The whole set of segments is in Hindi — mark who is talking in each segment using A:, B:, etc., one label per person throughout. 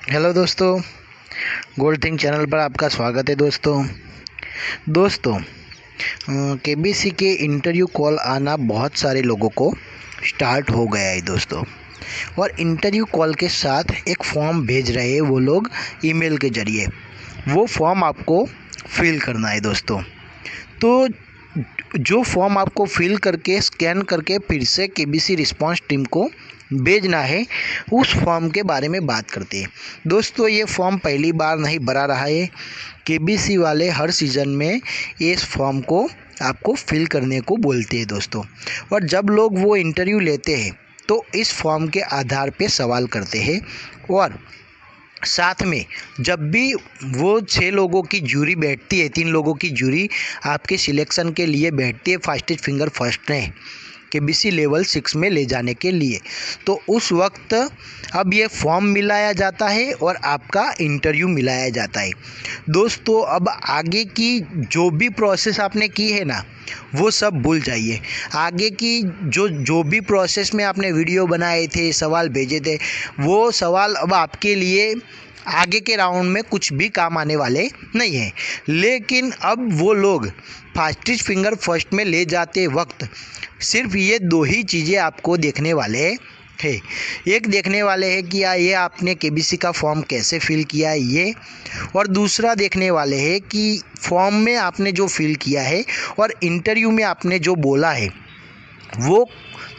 A: हेलो दोस्तों, गोल्ड थिंग चैनल पर आपका स्वागत है। दोस्तों केबीसी के इंटरव्यू कॉल आना बहुत सारे लोगों को स्टार्ट हो गया है दोस्तों। और इंटरव्यू कॉल के साथ एक फॉर्म भेज रहे हैं वो लोग ईमेल के ज़रिए। वो फॉर्म आपको फिल करना है दोस्तों। तो जो फॉर्म आपको फिल करके स्कैन करके फिर से केबीसी रिस्पांस टीम को भेजना है, उस फॉर्म के बारे में बात करते हैं दोस्तों। ये फॉर्म पहली बार नहीं भरा रहा है, केबीसी वाले हर सीज़न में इस फॉर्म को आपको फिल करने को बोलते हैं दोस्तों। और जब लोग वो इंटरव्यू लेते हैं तो इस फॉर्म के आधार पे सवाल करते हैं। और साथ में जब भी वो 6 लोगों की जूरी बैठती है, 3 लोगों की जूरी आपके सिलेक्शन के लिए बैठती है फास्टेस्ट फिंगर फर्स्ट में केबीसी लेवल 6 में ले जाने के लिए, तो उस वक्त अब ये फॉर्म मिलाया जाता है और आपका इंटरव्यू मिलाया जाता है दोस्तों। अब आगे की जो भी प्रोसेस आपने की है ना, वो सब भूल जाइए। आगे की जो भी प्रोसेस में आपने वीडियो बनाए थे, सवाल भेजे थे, वो सवाल अब आपके लिए आगे के राउंड में कुछ भी काम आने वाले नहीं हैं। लेकिन अब वो लोग फास्टेस्ट फिंगर फर्स्ट में ले जाते वक्त सिर्फ ये 2 ही चीज़ें आपको देखने वाले है। एक देखने वाले हैं कि ये आपने केबीसी का फॉर्म कैसे फिल किया है ये, और दूसरा देखने वाले हैं कि फॉर्म में आपने जो फिल किया है और इंटरव्यू में आपने जो बोला है वो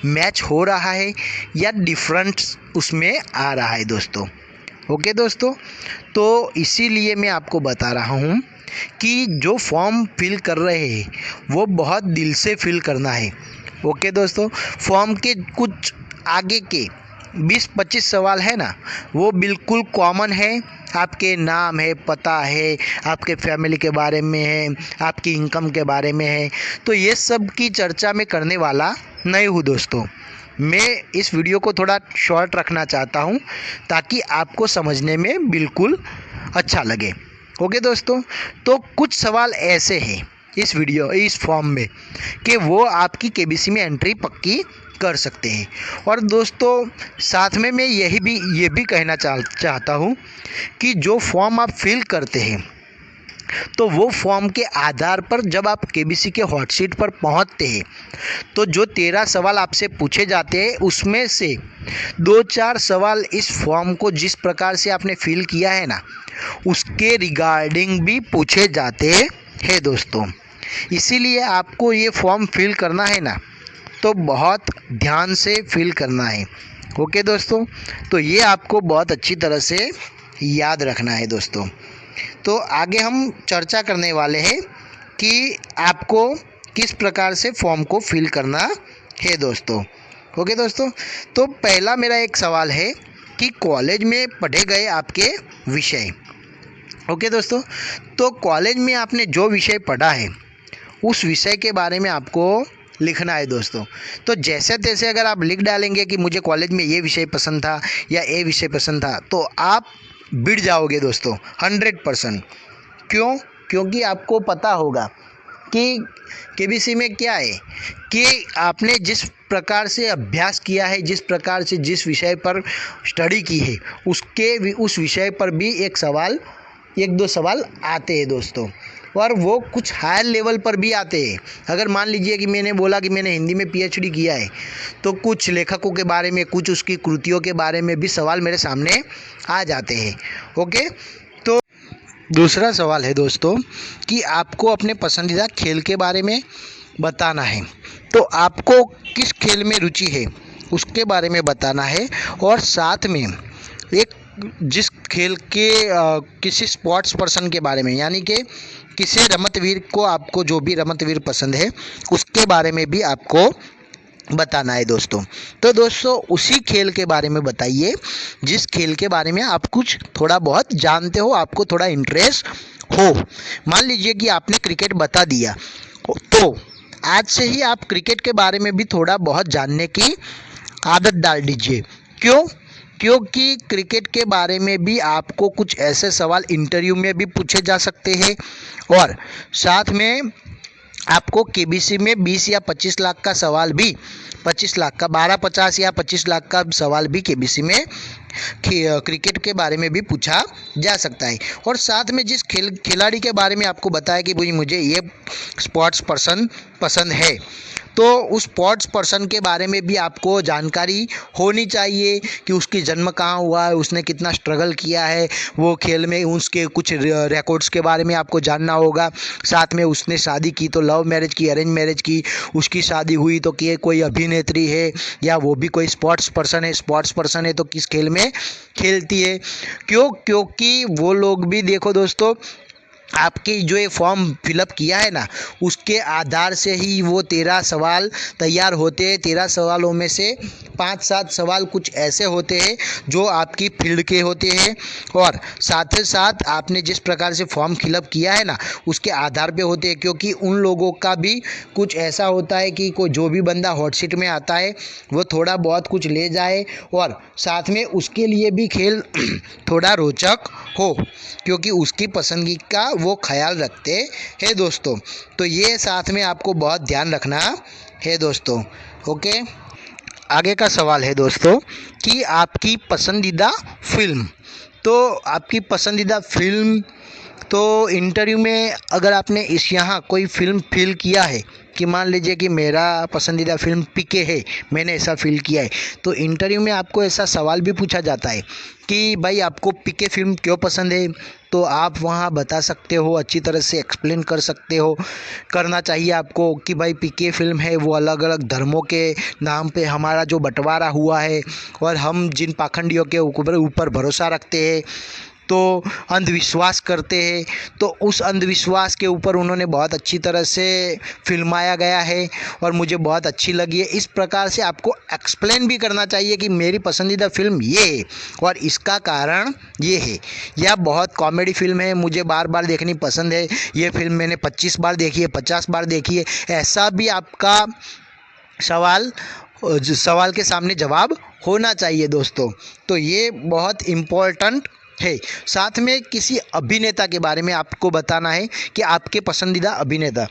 A: मैच हो रहा है या डिफरेंट उसमें आ रहा है दोस्तों। ओके दोस्तों, तो इसीलिए मैं आपको बता रहा हूँ कि जो फॉर्म फिल कर रहे हैं वो बहुत दिल से फिल करना है। ओके दोस्तों, फॉर्म के कुछ आगे के 20-25 सवाल है ना, वो बिल्कुल कॉमन है। आपके नाम है, पता है, आपके फैमिली के बारे में है, आपकी इनकम के बारे में है। तो ये सब की चर्चा मैं करने वाला नहीं हूँ दोस्तों। मैं इस वीडियो को थोड़ा शॉर्ट रखना चाहता हूँ ताकि आपको समझने में बिल्कुल अच्छा लगे। ओके दोस्तों, तो कुछ सवाल ऐसे हैं इस फॉर्म में कि वो आपकी केबीसी में एंट्री पक्की कर सकते हैं। और दोस्तों साथ में मैं ये भी कहना चाहता हूँ कि जो फॉर्म आप फिल करते हैं तो वो फॉर्म के आधार पर जब आप केबीसी के हॉट सीट पर पहुंचते हैं तो जो 13 सवाल आपसे पूछे जाते हैं उसमें से 2-4 सवाल इस फॉर्म को जिस प्रकार से आपने फिल किया है ना, उसके रिगार्डिंग भी पूछे जाते हैं दोस्तों। इसीलिए आपको ये फॉर्म फिल करना है ना, तो बहुत ध्यान से फिल करना है। ओके दोस्तों, तो ये आपको बहुत अच्छी तरह से याद रखना है दोस्तों। तो आगे हम चर्चा करने वाले हैं कि आपको किस प्रकार से फॉर्म को फिल करना है दोस्तों। ओके दोस्तों, तो पहला मेरा एक सवाल है कि कॉलेज में पढ़े गए आपके विषय। ओके दोस्तों, तो कॉलेज में आपने जो विषय पढ़ा है उस विषय के बारे में आपको लिखना है दोस्तों। तो जैसे तैसे अगर आप लिख डालेंगे कि मुझे कॉलेज में ये विषय पसंद था या ये विषय पसंद था, तो आप बिड़ जाओगे दोस्तों 100%। क्यों? क्योंकि आपको पता होगा कि केबीसी में क्या है कि आपने जिस प्रकार से अभ्यास किया है, जिस प्रकार से जिस विषय पर स्टडी की है, उस विषय पर भी एक दो सवाल आते हैं दोस्तों। और वो कुछ हायर लेवल पर भी आते हैं। अगर मान लीजिए कि मैंने बोला कि मैंने हिंदी में पीएचडी किया है, तो कुछ लेखकों के बारे में, कुछ उसकी कृतियों के बारे में भी सवाल मेरे सामने आ जाते हैं। ओके, तो दूसरा सवाल है दोस्तों कि आपको अपने पसंदीदा खेल के बारे में बताना है। तो आपको किस खेल में रुचि है उसके बारे में बताना है, और साथ में एक जिस खेल के किसी स्पोर्ट्स पर्सन के बारे में, यानी कि किसी रमतवीर को, आपको जो भी रमतवीर पसंद है उसके बारे में भी आपको बताना है दोस्तों। तो दोस्तों उसी खेल के बारे में बताइए जिस खेल के बारे में आप कुछ थोड़ा बहुत जानते हो, आपको थोड़ा इंटरेस्ट हो। मान लीजिए कि आपने क्रिकेट बता दिया, तो आज से ही आप क्रिकेट के बारे में भी थोड़ा बहुत जानने की आदत डाल दीजिए। क्यों? क्योंकि क्रिकेट के बारे में भी आपको कुछ ऐसे सवाल इंटरव्यू में भी पूछे जा सकते हैं, और साथ में आपको केबीसी में 20 या 25 लाख का सवाल भी, 25 लाख का 12-50 या 25 लाख का सवाल भी केबीसी में क्रिकेट के बारे में भी पूछा जा सकता है। और साथ में जिस खिलाड़ी के बारे में आपको बताया कि भाई मुझे ये स्पोर्ट्स पसंद है, तो उस स्पोर्ट्स पर्सन के बारे में भी आपको जानकारी होनी चाहिए कि उसकी जन्म कहाँ हुआ है, उसने कितना स्ट्रगल किया है वो खेल में, उसके कुछ रिकॉर्ड्स के बारे में आपको जानना होगा। साथ में उसने शादी की तो लव मैरिज की, अरेंज मैरिज की, उसकी शादी हुई तो कि कोई अभिनेत्री है या वो भी कोई स्पोर्ट्स पर्सन है तो किस खेल में खेलती है। क्योंकि वो लोग भी देखो दोस्तों, आपके जो ये फॉर्म फिलअप किया है ना, उसके आधार से ही वो 13 सवाल तैयार होते हैं। 13 सवालों में से 5-7 सवाल कुछ ऐसे होते हैं जो आपकी फील्ड के होते हैं, और साथ ही साथ आपने जिस प्रकार से फॉर्म फिलअप किया है ना उसके आधार पे होते हैं। क्योंकि उन लोगों का भी कुछ ऐसा होता है कि कोई जो भी बंदा हॉट सीट में आता है वो थोड़ा बहुत कुछ ले जाए, और साथ में उसके लिए भी खेल थोड़ा रोचक हो, क्योंकि उसकी पसंदगी का वो ख्याल रखते हैं दोस्तों। तो ये साथ में आपको बहुत ध्यान रखना है दोस्तों। ओके, आगे का सवाल है दोस्तों कि आपकी पसंदीदा फिल्म। तो आपकी पसंदीदा फिल्म, तो इंटरव्यू में अगर आपने यहाँ कोई फिल्म फील किया है कि मान लीजिए कि मेरा पसंदीदा फिल्म पीके है, मैंने ऐसा फील किया है, तो इंटरव्यू में आपको ऐसा सवाल भी पूछा जाता है कि भाई आपको पीके फिल्म क्यों पसंद है, तो आप वहाँ बता सकते हो, अच्छी तरह से एक्सप्लेन कर सकते हो। करना चाहिए आपको कि भाई पीके फिल्म है वो अलग अलग धर्मों के नाम पे हमारा जो बंटवारा हुआ है, और हम जिन पाखंडियों के ऊपर भरोसा रखते हैं तो अंधविश्वास करते हैं, तो उस अंधविश्वास के ऊपर उन्होंने बहुत अच्छी तरह से फिल्माया गया है और मुझे बहुत अच्छी लगी है। इस प्रकार से आपको एक्सप्लेन भी करना चाहिए कि मेरी पसंदीदा फिल्म ये है और इसका कारण ये है, या बहुत कॉमेडी फिल्म है मुझे बार बार देखनी पसंद है, ये फिल्म मैंने 25 बार देखी है, 50 बार देखी है। ऐसा भी आपका सवाल के सामने जवाब होना चाहिए दोस्तों। तो ये बहुत इम्पोर्टेंट है। साथ में किसी अभिनेता के बारे में आपको बताना है कि आपके पसंदीदा अभिनेता,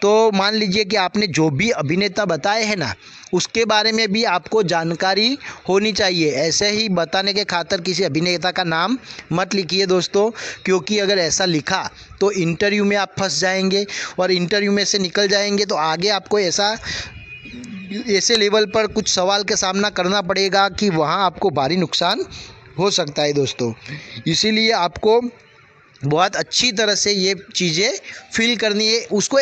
A: तो मान लीजिए कि आपने जो भी अभिनेता बताए हैं ना उसके बारे में भी आपको जानकारी होनी चाहिए। ऐसे ही बताने के खातिर किसी अभिनेता का नाम मत लिखिए दोस्तों, क्योंकि अगर ऐसा लिखा तो इंटरव्यू में आप फंस जाएंगे, और इंटरव्यू में से निकल जाएंगे तो आगे आपको ऐसे लेवल पर कुछ सवाल का सामना करना पड़ेगा कि वहाँ आपको भारी नुकसान हो सकता है दोस्तों। इसीलिए आपको बहुत अच्छी तरह से ये चीज़ें फिल करनी है। उसको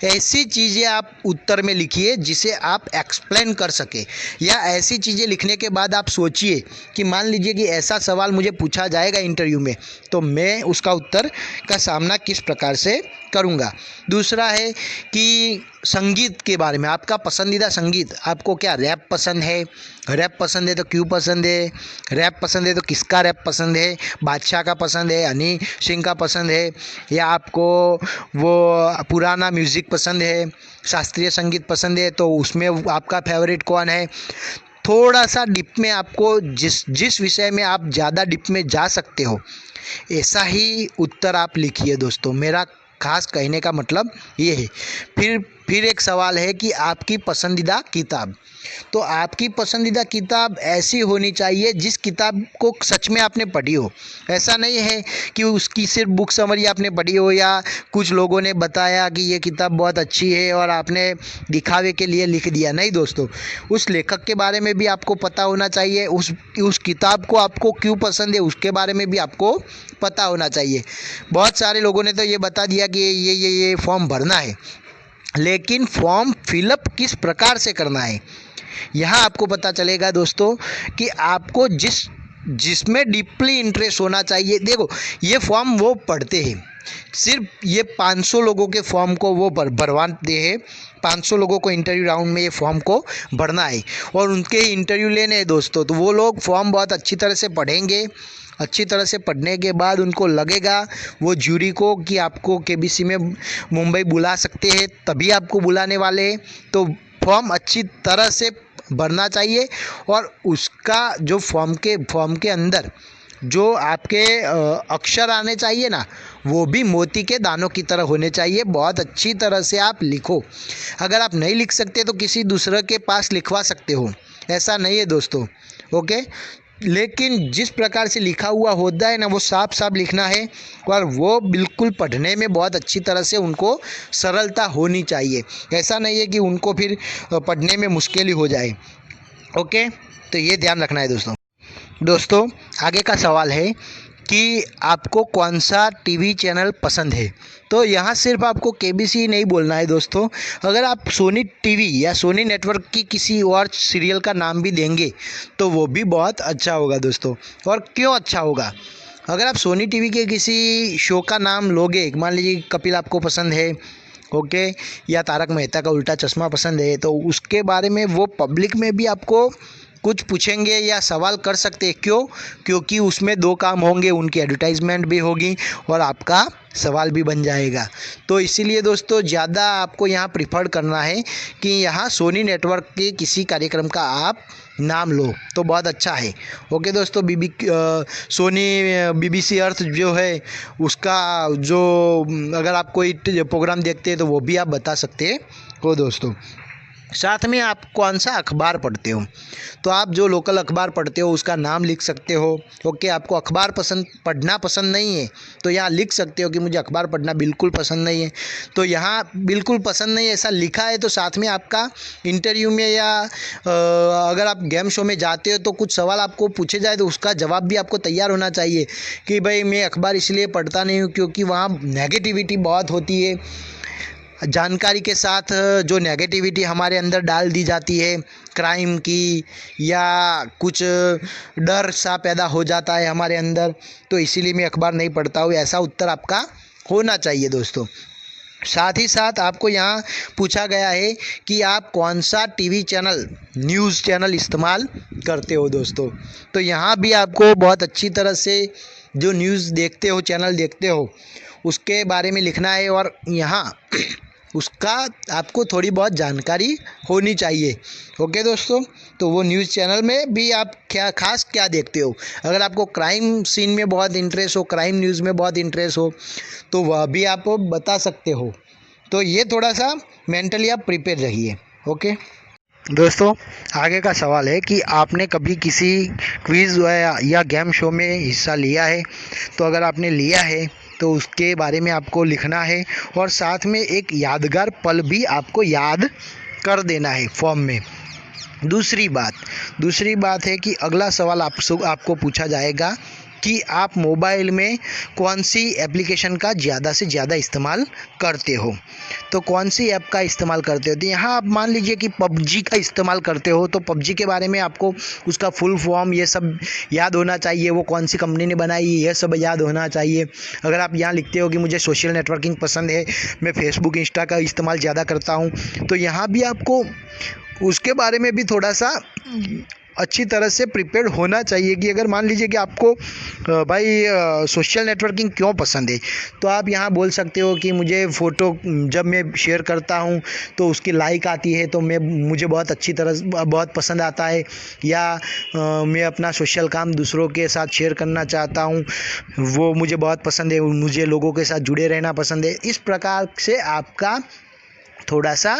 A: ऐसी चीज़ें आप उत्तर में लिखिए जिसे आप एक्सप्लेन कर सके, या ऐसी चीज़ें लिखने के बाद आप सोचिए कि मान लीजिए कि ऐसा सवाल मुझे पूछा जाएगा इंटरव्यू में तो मैं उसका उत्तर का सामना किस प्रकार से करूँगा। दूसरा है कि संगीत के बारे में, आपका पसंदीदा संगीत, आपको क्या रैप पसंद है, रैप पसंद है तो क्यों पसंद है, रैप पसंद है तो किसका रैप पसंद है, बादशाह का पसंद है, हनी सिंह का पसंद है, या आपको वो पुराना म्यूज़िक पसंद है, शास्त्रीय संगीत पसंद है, तो उसमें आपका फेवरेट कौन है। थोड़ा सा डिप में आपको जिस विषय में आप ज़्यादा डिप में जा सकते हो ऐसा ही उत्तर आप लिखिए दोस्तों। मेरा खास कहने का मतलब ये है। फिर एक सवाल है कि आपकी पसंदीदा किताब, तो आपकी पसंदीदा किताब ऐसी होनी चाहिए जिस किताब को सच में आपने पढ़ी हो। ऐसा नहीं है कि उसकी सिर्फ बुक समरी आपने पढ़ी हो या कुछ लोगों ने बताया कि ये किताब बहुत अच्छी है और आपने दिखावे के लिए लिख दिया। नहीं दोस्तों, उस लेखक के बारे में भी आपको पता होना चाहिए, उस किताब को आपको क्यों पसंद है उसके बारे में भी आपको पता होना चाहिए। बहुत सारे लोगों ने तो ये बता दिया कि ये फॉर्म भरना है, लेकिन फॉर्म फिलअप किस प्रकार से करना है यहाँ आपको पता चलेगा दोस्तों कि आपको जिसमें डीपली इंटरेस्ट होना चाहिए। देखो, ये फॉर्म वो पढ़ते हैं, सिर्फ ये 500 लोगों के फॉर्म को वो भरवाते हैं। 500 लोगों को इंटरव्यू राउंड में ये फॉर्म को भरना है और उनके इंटरव्यू लेने हैं दोस्तों। तो वो लोग फॉर्म बहुत अच्छी तरह से पढ़ेंगे। अच्छी तरह से पढ़ने के बाद उनको लगेगा वो जूरी को कि आपको केबीसी में मुंबई बुला सकते हैं, तभी आपको बुलाने वाले हैं। तो फॉर्म अच्छी तरह से भरना चाहिए और उसका जो फॉर्म के अंदर जो आपके अक्षर आने चाहिए ना, वो भी मोती के दानों की तरह होने चाहिए। बहुत अच्छी तरह से आप लिखो। अगर आप नहीं लिख सकते तो किसी दूसरे के पास लिखवा सकते हो, ऐसा नहीं है दोस्तों। ओके, लेकिन जिस प्रकार से लिखा हुआ होता है ना, वो साफ साफ लिखना है और वो बिल्कुल पढ़ने में बहुत अच्छी तरह से उनको सरलता होनी चाहिए। ऐसा नहीं है कि उनको फिर पढ़ने में मुश्किल ही हो जाए। ओके, तो ये ध्यान रखना है दोस्तों। दोस्तों आगे का सवाल है कि आपको कौन सा टीवी चैनल पसंद है। तो यहाँ सिर्फ आपको केबीसी नहीं बोलना है दोस्तों। अगर आप सोनी टीवी या सोनी नेटवर्क की किसी और सीरियल का नाम भी देंगे तो वो भी बहुत अच्छा होगा दोस्तों। और क्यों अच्छा होगा, अगर आप सोनी टीवी के किसी शो का नाम लोगे, मान लीजिए कपिल आपको पसंद है, ओके, या तारक मेहता का उल्टा चश्मा पसंद है, तो उसके बारे में वो पब्लिक में भी आपको कुछ पूछेंगे या सवाल कर सकते हैं। क्यों? क्योंकि उसमें दो काम होंगे, उनकी एडवर्टाइजमेंट भी होगी और आपका सवाल भी बन जाएगा। तो इसीलिए दोस्तों ज़्यादा आपको यहाँ प्रिफर करना है कि यहाँ सोनी नेटवर्क के किसी कार्यक्रम का आप नाम लो तो बहुत अच्छा है। ओके दोस्तों, सोनी BBC अर्थ जो है उसका जो अगर आप कोई प्रोग्राम देखते हैं तो वो भी आप बता सकते हो दोस्तों। साथ में आप कौन सा अखबार पढ़ते हो, तो आप जो लोकल अखबार पढ़ते हो उसका नाम लिख सकते हो। ओके, आपको अखबार पढ़ना पसंद नहीं है तो यहाँ लिख सकते हो कि मुझे अखबार पढ़ना बिल्कुल पसंद नहीं है। तो यहाँ बिल्कुल पसंद नहीं है ऐसा लिखा है तो साथ में आपका इंटरव्यू में या अगर आप गेम शो में जाते हो तो कुछ सवाल आपको पूछे जाए तो उसका जवाब भी आपको तैयार होना चाहिए कि भाई मैं अखबार इसलिए पढ़ता नहीं हूँ क्योंकि वहाँ नेगेटिविटी बहुत होती है। जानकारी के साथ जो नेगेटिविटी हमारे अंदर डाल दी जाती है क्राइम की, या कुछ डर सा पैदा हो जाता है हमारे अंदर, तो इसीलिए मैं अखबार नहीं पढ़ता हूँ, ऐसा उत्तर आपका होना चाहिए दोस्तों। साथ ही साथ आपको यहाँ पूछा गया है कि आप कौन सा टीवी चैनल, न्यूज़ चैनल इस्तेमाल करते हो दोस्तों। तो यहाँ भी आपको बहुत अच्छी तरह से जो न्यूज़ देखते हो, चैनल देखते हो, उसके बारे में लिखना है और यहाँ उसका आपको थोड़ी बहुत जानकारी होनी चाहिए। ओके दोस्तों, तो वो न्यूज़ चैनल में भी आप क्या देखते हो। अगर आपको क्राइम सीन में बहुत इंटरेस्ट हो, क्राइम न्यूज़ में बहुत इंटरेस्ट हो, तो वह भी आप बता सकते हो। तो ये थोड़ा सा मेंटली आप प्रिपेयर रहिए। ओके दोस्तों, आगे का सवाल है कि आपने कभी किसी क्विज़ या गेम शो में हिस्सा लिया है। तो अगर आपने लिया है तो उसके बारे में आपको लिखना है और साथ में एक यादगार पल भी आपको याद कर देना है फॉर्म में। दूसरी बात है कि अगला सवाल आपको पूछा जाएगा कि आप मोबाइल में कौन सी एप्लीकेशन का ज़्यादा से ज़्यादा इस्तेमाल करते हो। तो कौन सी ऐप का इस्तेमाल करते हो, तो यहाँ आप मान लीजिए कि PUBG का इस्तेमाल करते हो तो PUBG के बारे में आपको उसका फुल फॉर्म ये सब याद होना चाहिए, वो कौन सी कंपनी ने बनाई ये सब याद होना चाहिए। अगर आप यहाँ लिखते हो कि मुझे सोशल नेटवर्किंग पसंद है, मैं फेसबुक इंस्टा का इस्तेमाल ज़्यादा करता हूँ, तो यहाँ भी आपको उसके बारे में भी थोड़ा सा अच्छी तरह से प्रिपेयर्ड होना चाहिए कि अगर मान लीजिए कि आपको भाई सोशल नेटवर्किंग क्यों पसंद है, तो आप यहाँ बोल सकते हो कि मुझे फ़ोटो जब मैं शेयर करता हूँ तो उसकी लाइक आती है तो मुझे बहुत अच्छी तरह बहुत पसंद आता है, या मैं अपना सोशल काम दूसरों के साथ शेयर करना चाहता हूँ, वो मुझे बहुत पसंद है, मुझे लोगों के साथ जुड़े रहना पसंद है। इस प्रकार से आपका थोड़ा सा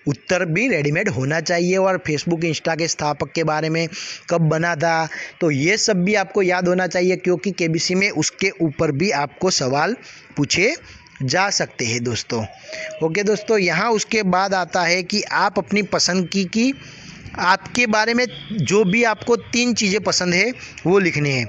A: उत्तर भी रेडीमेड होना चाहिए। और फेसबुक इंस्टा के स्थापक के बारे में कब बना था, तो ये सब भी आपको याद होना चाहिए क्योंकि केबीसी में उसके ऊपर भी आपको सवाल पूछे जा सकते हैं दोस्तों। ओके दोस्तों, यहाँ उसके बाद आता है कि आप अपनी पसंद की आपके बारे में जो भी आपको 3 चीज़ें पसंद है वो लिखनी है।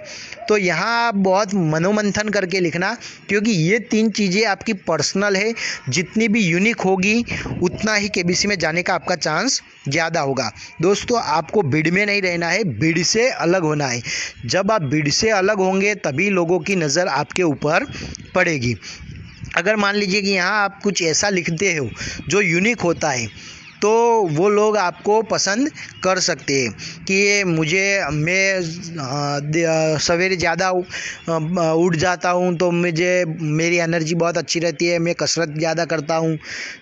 A: तो यहाँ आप बहुत मनोमंथन करके लिखना क्योंकि ये 3 चीज़ें आपकी पर्सनल है, जितनी भी यूनिक होगी उतना ही केबीसी में जाने का आपका चांस ज़्यादा होगा। दोस्तों आपको भीड़ में नहीं रहना है, भीड़ से अलग होना है। जब आप भीड़ से अलग होंगे तभी लोगों की नज़र आपके ऊपर पड़ेगी। अगर मान लीजिए कि यहाँ आप कुछ ऐसा लिखते हो जो यूनिक होता है तो वो लोग आपको पसंद कर सकते हैं कि मैं सवेरे ज़्यादा उठ जाता हूँ तो मेरी एनर्जी बहुत अच्छी रहती है, मैं कसरत ज़्यादा करता हूँ,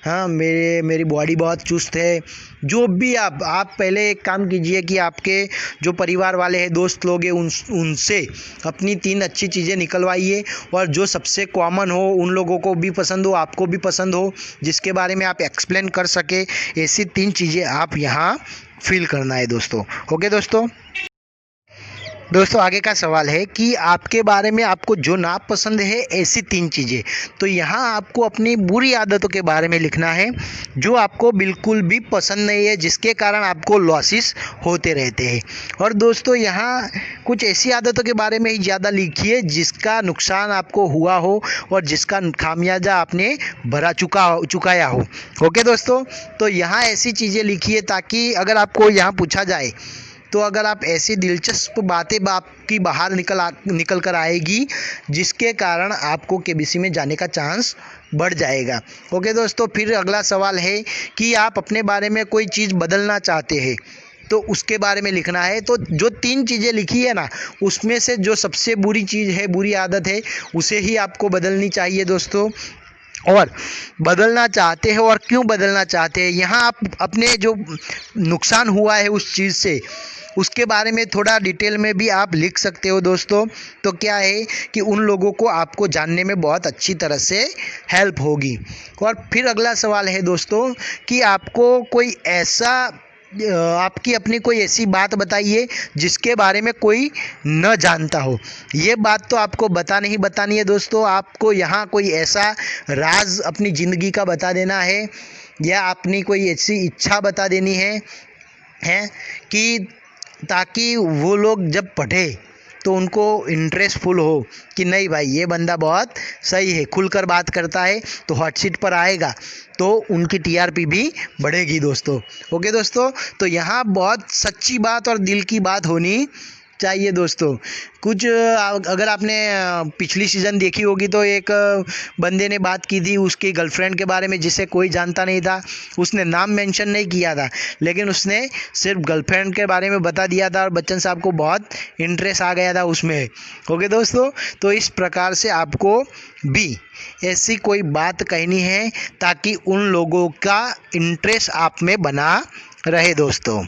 A: हाँ मेरी बॉडी बहुत चुस्त है। जो भी आप पहले एक काम कीजिए कि आपके जो परिवार वाले हैं, दोस्त लोग हैं, उनसे अपनी 3 अच्छी चीज़ें निकलवाइए और जो सबसे कॉमन हो, उन लोगों को भी पसंद हो, आपको भी पसंद हो, जिसके बारे में आप एक्सप्लेन कर सके, ऐसी 3 चीज़ें आप यहाँ फिल करना है दोस्तों। ओके दोस्तों, दोस्तों आगे का सवाल है कि आपके बारे में आपको जो नापसंद है ऐसी 3 चीज़ें। तो यहाँ आपको अपनी बुरी आदतों के बारे में लिखना है जो आपको बिल्कुल भी पसंद नहीं है, जिसके कारण आपको लॉसेस होते रहते हैं। और दोस्तों यहाँ कुछ ऐसी आदतों के बारे में ही ज़्यादा लिखिए जिसका नुकसान आपको हुआ हो और जिसका खामियाजा आपने चुकाया हो। ओके दोस्तों, तो यहाँ ऐसी चीज़ें लिखिए ताकि अगर आपको यहाँ पूछा जाए तो अगर आप ऐसी दिलचस्प बातें आपकी बाहर निकल कर आएगी जिसके कारण आपको केबीसी में जाने का चांस बढ़ जाएगा। ओके दोस्तों, फिर अगला सवाल है कि आप अपने बारे में कोई चीज़ बदलना चाहते हैं तो उसके बारे में लिखना है। तो जो 3 चीज़ें लिखी है ना, उसमें से जो सबसे बुरी चीज़ है, बुरी आदत है, उसे ही आपको बदलनी चाहिए दोस्तों। और बदलना चाहते हो और क्यों बदलना चाहते हैं, यहाँ आप अपने जो नुकसान हुआ है उस चीज़ से उसके बारे में थोड़ा डिटेल में भी आप लिख सकते हो दोस्तों। तो क्या है कि उन लोगों को आपको जानने में बहुत अच्छी तरह से हेल्प होगी। और फिर अगला सवाल है दोस्तों कि आपको कोई ऐसा आपकी अपनी कोई ऐसी बात बताइए जिसके बारे में कोई न जानता हो। ये बात तो आपको नहीं बतानी है दोस्तों, आपको यहाँ कोई ऐसा राज अपनी ज़िंदगी का बता देना है या अपनी कोई ऐसी इच्छा बता देनी है कि ताकि वो लोग जब पढ़े तो उनको इंटरेस्टफुल हो कि नहीं भाई ये बंदा बहुत सही है, खुलकर बात करता है, तो हॉट सीट पर आएगा तो उनकी टीआरपी भी बढ़ेगी दोस्तों। ओके दोस्तों, तो यहाँ बहुत सच्ची बात और दिल की बात होनी चाहिए दोस्तों। कुछ अगर आपने पिछली सीज़न देखी होगी तो एक बंदे ने बात की थी उसकी गर्लफ्रेंड के बारे में जिसे कोई जानता नहीं था। उसने नाम मेंशन नहीं किया था लेकिन उसने सिर्फ गर्लफ्रेंड के बारे में बता दिया था और बच्चन साहब को बहुत इंटरेस्ट आ गया था उसमें। ओके दोस्तों, तो इस प्रकार से आपको भी ऐसी कोई बात कहनी है ताकि उन लोगों का इंटरेस्ट आप में बना रहे दोस्तों।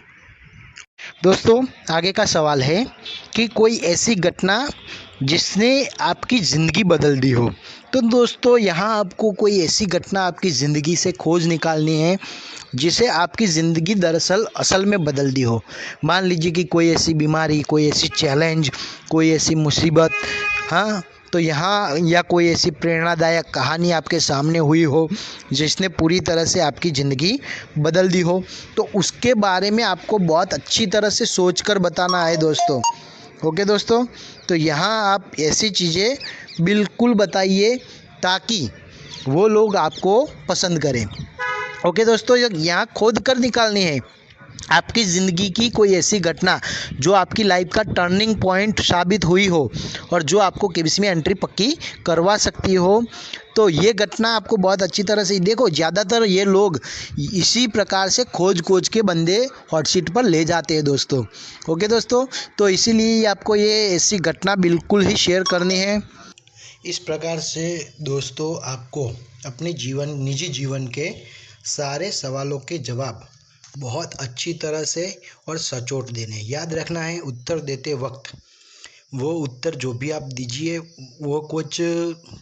A: दोस्तों आगे का सवाल है कि कोई ऐसी घटना जिसने आपकी ज़िंदगी बदल दी हो। तो दोस्तों यहाँ आपको कोई ऐसी घटना आपकी ज़िंदगी से खोज निकालनी है जिसे आपकी ज़िंदगी दरअसल असल में बदल दी हो। मान लीजिए कि कोई ऐसी बीमारी, कोई ऐसी चैलेंज, कोई ऐसी मुसीबत, हाँ, तो यहाँ या कोई ऐसी प्रेरणादायक कहानी आपके सामने हुई हो जिसने पूरी तरह से आपकी ज़िंदगी बदल दी हो, तो उसके बारे में आपको बहुत अच्छी तरह से सोचकर बताना है दोस्तों। ओके दोस्तों, तो यहाँ आप ऐसी चीज़ें बिल्कुल बताइए ताकि वो लोग आपको पसंद करें। ओके दोस्तों, यहाँ खोद कर निकालनी है आपकी ज़िंदगी की कोई ऐसी घटना जो आपकी लाइफ का टर्निंग पॉइंट साबित हुई हो और जो आपको केबीसी में एंट्री पक्की करवा सकती हो। तो ये घटना आपको बहुत अच्छी तरह से देखो, ज़्यादातर ये लोग इसी प्रकार से खोज के बंदे हॉट सीट पर ले जाते हैं दोस्तों। ओके दोस्तों, तो इसीलिए आपको ये ऐसी घटना बिल्कुल ही शेयर करनी है। इस प्रकार से दोस्तों आपको अपने निजी जीवन के सारे सवालों के जवाब बहुत अच्छी तरह से और सचोट देने। याद रखना है उत्तर देते वक्त वो उत्तर जो भी आप दीजिए वो कुछ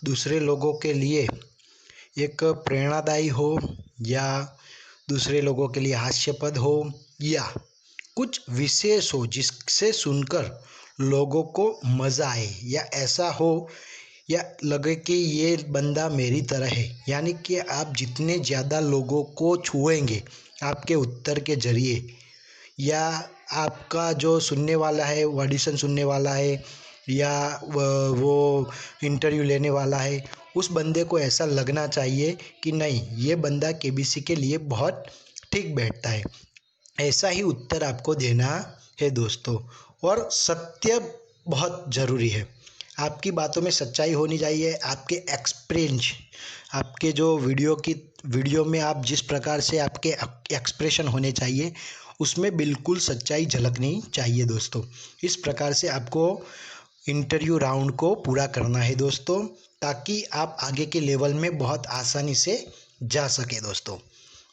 A: दूसरे लोगों के लिए एक प्रेरणादायी हो या दूसरे लोगों के लिए हास्यास्पद हो या कुछ विशेष हो जिससे सुनकर लोगों को मज़ा आए या ऐसा हो या लगे कि ये बंदा मेरी तरह है। यानी कि आप जितने ज़्यादा लोगों को छुएंगे आपके उत्तर के ज़रिए या आपका जो सुनने वाला है, वो ऑडिशन सुनने वाला है या वो इंटरव्यू लेने वाला है, उस बंदे को ऐसा लगना चाहिए कि नहीं ये बंदा केबीसी के लिए बहुत ठीक बैठता है। ऐसा ही उत्तर आपको देना है दोस्तों। और सत्य बहुत ज़रूरी है, आपकी बातों में सच्चाई होनी चाहिए। आपके एक्सपीरियंस, आपके जो वीडियो में आप जिस प्रकार से आपके एक्सप्रेशन होने चाहिए उसमें बिल्कुल सच्चाई झलकनी चाहिए दोस्तों। इस प्रकार से आपको इंटरव्यू राउंड को पूरा करना है दोस्तों, ताकि आप आगे के लेवल में बहुत आसानी से जा सके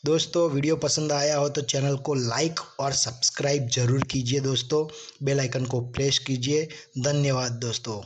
A: दोस्तों वीडियो पसंद आया हो तो चैनल को लाइक और सब्सक्राइब ज़रूर कीजिए दोस्तों। बेल आइकन को प्रेस कीजिए। धन्यवाद दोस्तों।